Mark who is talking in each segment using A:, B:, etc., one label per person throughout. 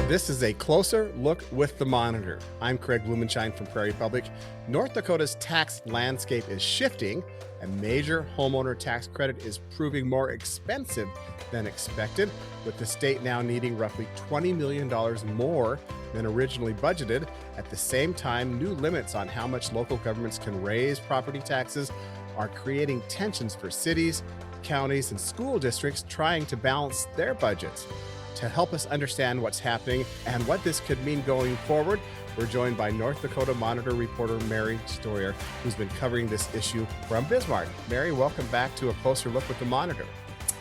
A: This is a closer look with the monitor. I'm Craig Blumenshine from Prairie Public. North Dakota's tax landscape is shifting. A major homeowner tax credit is proving more expensive than expected, with the state now needing roughly $20 million more than originally budgeted. At the same time, new limits on how much local governments can raise property taxes are creating tensions for cities, counties, and school districts trying to balance their budgets. To help us understand what's happening and what this could mean going forward, we're joined by North Dakota Monitor reporter Mary Stoyer, who's been covering this issue from Bismarck. Mary, welcome back to A Closer Look with the Monitor.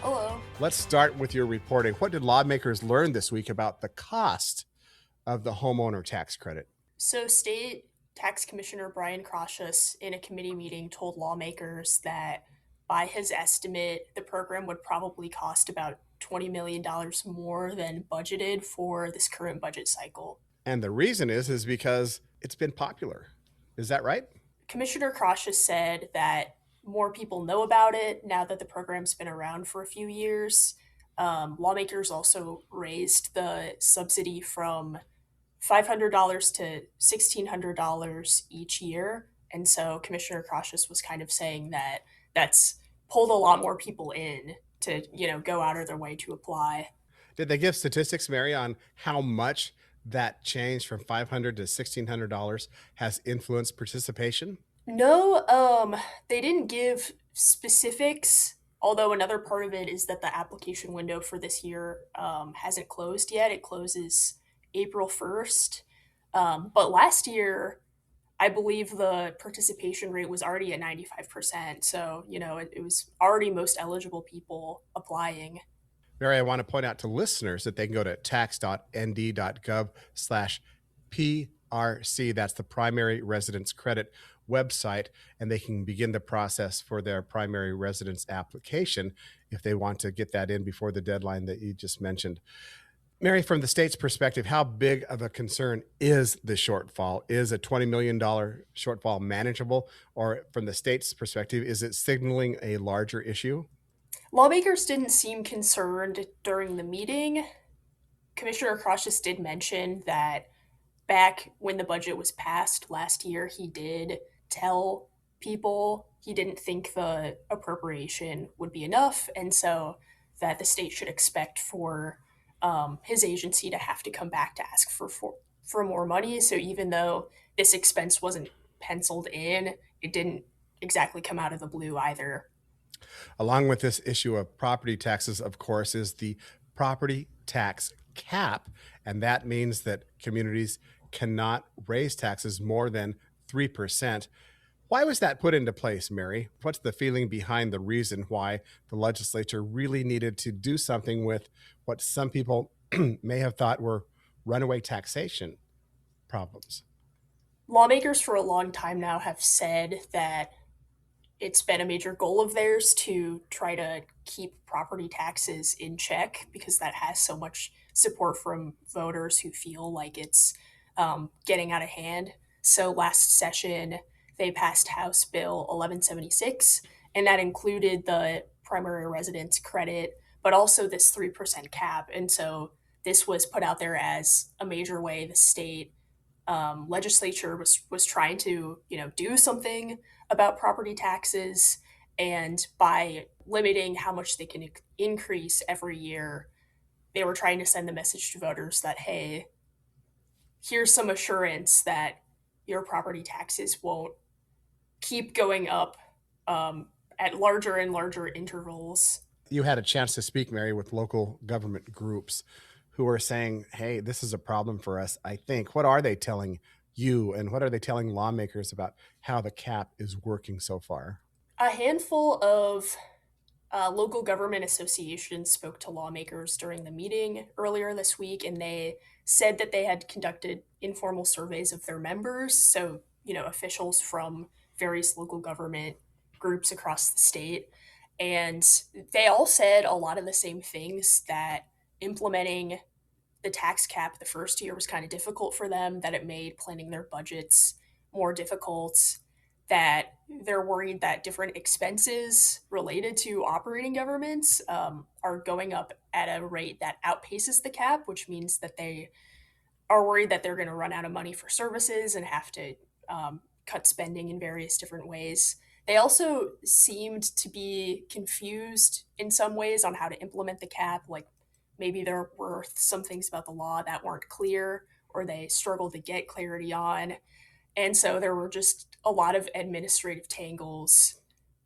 B: Hello.
A: Let's start with your reporting. What did lawmakers learn this week about the cost of the homeowner tax credit?
B: So State Tax Commissioner Brian Crossius in a committee meeting told lawmakers that by his estimate, the program would probably cost about $20 million more than budgeted for this current budget cycle.
A: And the reason is because it's been popular. Is that right?
B: Commissioner Crossius said that more people know about it now that the program's been around for a few years. Lawmakers also raised the subsidy from $500 to $1,600 each year. And so Commissioner Crossius was kind of saying that that's pulled a lot more people in to, go out of their way to apply.
A: Did they give statistics, Mary, on how much that change from $500 to $1,600 has influenced participation?
B: No, they didn't give specifics, although another part of it is that the application window for this year hasn't closed yet. It closes April 1st. But last year, I believe the participation rate was already at 95%. So, it was already most eligible people applying.
A: Mary, I want to point out to listeners that they can go to tax.nd.gov/PRC. That's the Primary Residence Credit website, and they can begin the process for their primary residence application if they want to get that in before the deadline that you just mentioned. Mary, from the state's perspective, how big of a concern is the shortfall? Is a $20 million shortfall manageable? Or from the state's perspective, is it signaling a larger issue?
B: Lawmakers didn't seem concerned during the meeting. Commissioner Crossius did mention that back when the budget was passed last year, he did tell people he didn't think the appropriation would be enough, and so that the state should expect for his agency to have to come back to ask for more money. So even though this expense wasn't penciled in, it didn't exactly come out of the blue either.
A: Along with this issue of property taxes, of course, is the property tax cap. And that means that communities cannot raise taxes more than 3%. Why was that put into place, Mary? What's the feeling behind the reason why the legislature really needed to do something with what some people may have thought were runaway taxation problems?
B: Lawmakers for a long time now have said that it's been a major goal of theirs to try to keep property taxes in check because that has so much support from voters who feel like it's getting out of hand. So last session, they passed House Bill 1176, and that included the primary residence credit, but also this 3% cap. And so this was put out there as a major way the state legislature was trying to, do something about property taxes. And by limiting how much they can increase every year, they were trying to send the message to voters that, hey, here's some assurance that your property taxes won't keep going up at larger and larger intervals.
A: You had a chance to speak, Mary, with local government groups who are saying, hey, this is a problem for us, I think. What are they telling you, and what are they telling lawmakers about how the cap is working so far?
B: A handful of local government associations spoke to lawmakers during the meeting earlier this week, and they said that they had conducted informal surveys of their members. So, officials from various local government groups across the state. And they all said a lot of the same things, that implementing the tax cap the first year was kind of difficult for them, that it made planning their budgets more difficult, that they're worried that different expenses related to operating governments are going up at a rate that outpaces the cap, which means that they are worried that they're going to run out of money for services and have to cut spending in various different ways. They also seemed to be confused in some ways on how to implement the cap. Like maybe there were some things about the law that weren't clear or they struggled to get clarity on. And so there were just a lot of administrative tangles,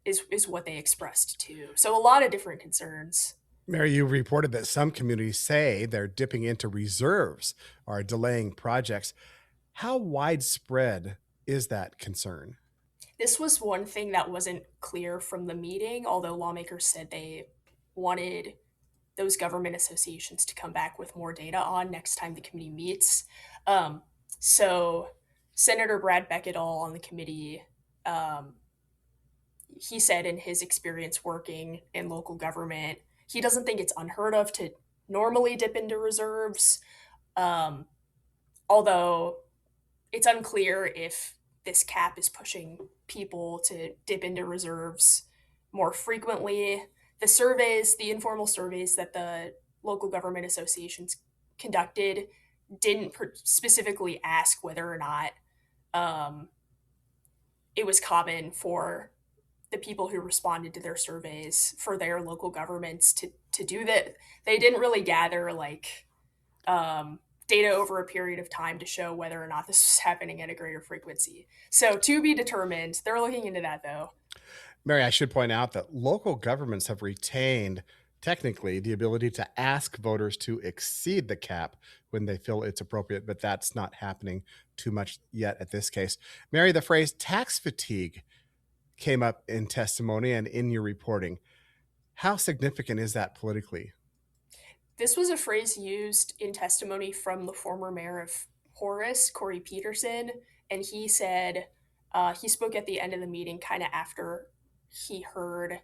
B: is what they expressed too. So a lot of different concerns.
A: Mary, you reported that some communities say they're dipping into reserves or delaying projects. How widespread is that concern?
B: This was one thing that wasn't clear from the meeting, although lawmakers said they wanted those government associations to come back with more data on next time the committee meets. So Senator Brad Beckedahl on the committee, um, he said in his experience working in local government, he doesn't think it's unheard of to normally dip into reserves, um, although it's unclear if this cap is pushing people to dip into reserves more frequently. The surveys, the informal surveys that the local government associations conducted, didn't specifically ask whether or not um, it was common for the people who responded to their surveys for their local governments to do that. They didn't really gather like data over a period of time to show whether or not this was happening at a greater frequency. So to be determined. They're looking into that though.
A: Mary, I should point out that local governments have retained technically the ability to ask voters to exceed the cap when they feel it's appropriate, but that's not happening too much yet at this case. Mary, the phrase tax fatigue came up in testimony and in your reporting. How significant is that politically?
B: This was a phrase used in testimony from the former mayor of Horace, Corey Peterson, and he said he spoke at the end of the meeting, kind of after he heard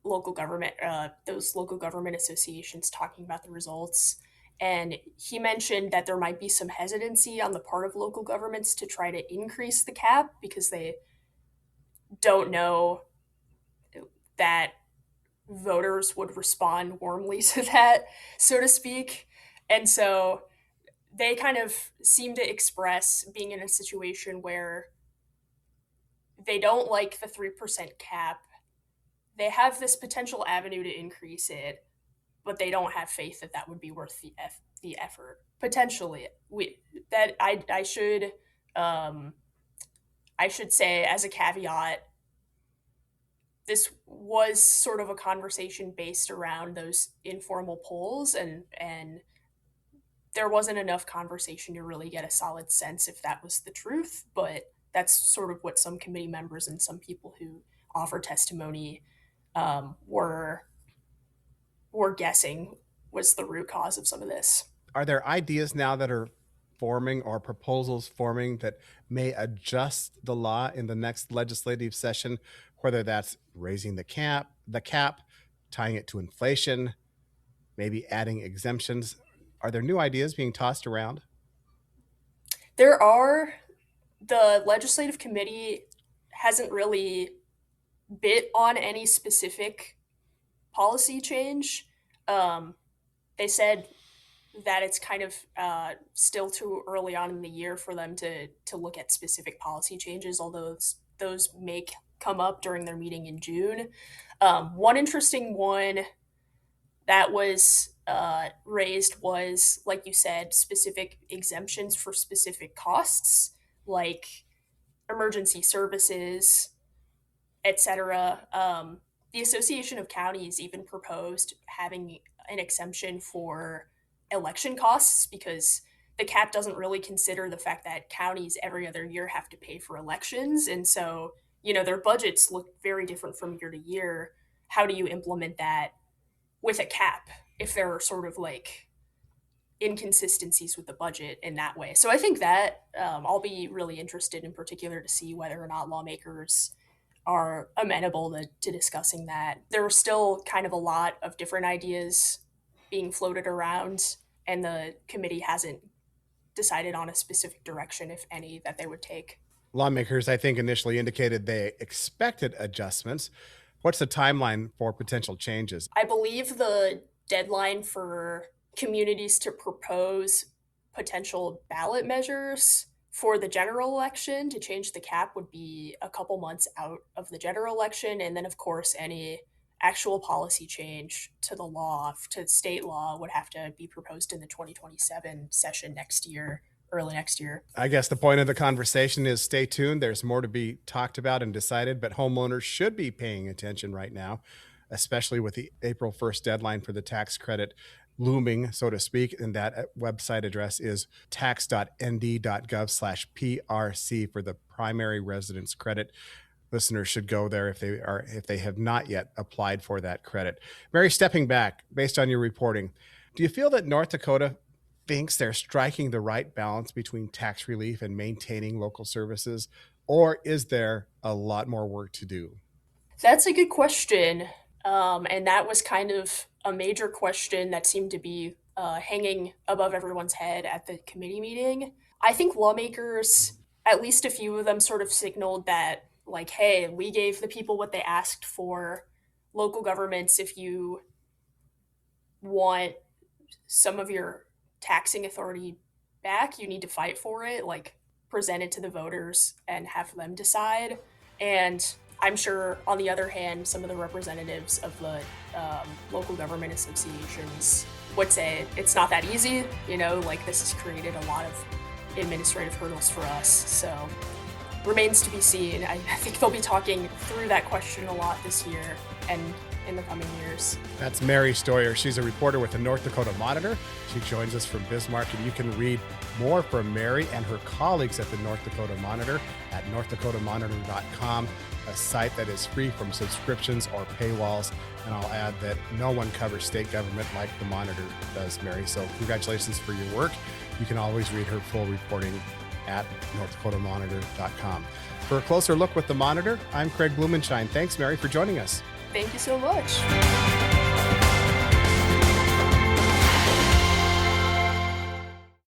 B: those local government associations talking about the results. And he mentioned that there might be some hesitancy on the part of local governments to try to increase the cap because they don't know that voters would respond warmly to that, so to speak. And so they kind of seem to express being in a situation where they don't like the 3% cap. They have this potential avenue to increase it, but they don't have faith that that would be worth the effort. Potentially, we that um, I should say as a caveat, this was sort of a conversation based around those informal polls, and there wasn't enough conversation to really get a solid sense if that was the truth, but that's sort of what some committee members and some people who offer testimony um, were were guessing was the root cause of some of this.
A: Are there ideas now that are forming or proposals forming that may adjust the law in the next legislative session, whether that's raising the cap, tying it to inflation, maybe adding exemptions? Are there new ideas being tossed around?
B: There are the legislative committee hasn't really bit on any specific policy change. Um, they said that it's kind of still too early on in the year for them to look at specific policy changes, although those may come up during their meeting in June. One interesting one that was raised was, like you said, specific exemptions for specific costs, like emergency services, etc. The Association of Counties even proposed having an exemption for election costs because the cap doesn't really consider the fact that counties every other year have to pay for elections. And so, their budgets look very different from year to year. How do you implement that with a cap if there are sort of like inconsistencies with the budget in that way? So I think that I'll be really interested in particular to see whether or not lawmakers are amenable to discussing that. There are still kind of a lot of different ideas being floated around, and the committee hasn't decided on a specific direction, if any, that they would take.
A: Lawmakers, I think, initially indicated they expected adjustments. What's the timeline for potential changes?
B: I believe the deadline for communities to propose potential ballot measures for the general election to change the cap would be a couple months out of the general election. And then, of course, any actual policy change to the law, to state law, would have to be proposed in the 2027 session next year, early next year.
A: I guess the point of the conversation is stay tuned. There's more to be talked about and decided, but homeowners should be paying attention right now, especially with the April 1st deadline for the tax credit looming, so to speak. And that website address is tax.nd.gov/PRC for the primary residence credit. Listeners should go there if they have not yet applied for that credit. Mary, stepping back, based on your reporting, do you feel that North Dakota thinks they're striking the right balance between tax relief and maintaining local services, or is there a lot more work to do?
B: That's a good question. And that was kind of a major question that seemed to be hanging above everyone's head at the committee meeting. I think lawmakers, at least a few of them, sort of signaled that, like, hey, we gave the people what they asked for. Local governments, if you want some of your taxing authority back, you need to fight for it, like present it to the voters and have them decide. And I'm sure, on the other hand, some of the representatives of the local government associations would say it's not that easy, like this has created a lot of administrative hurdles for us. So remains to be seen. I think they'll be talking through that question a lot this year and in the coming years.
A: That's Mary Stoyer. She's a reporter with the North Dakota Monitor. She joins us from Bismarck, and you can read more from Mary and her colleagues at the North Dakota Monitor at northdakotamonitor.com, a site that is free from subscriptions or paywalls. And I'll add that no one covers state government like the Monitor does, Mary. So congratulations for your work. You can always read her full reporting at northdakotamonitor.com. For a closer look with the Monitor, I'm Craig Blumenshine. Thanks, Mary, for joining us.
B: Thank you so much.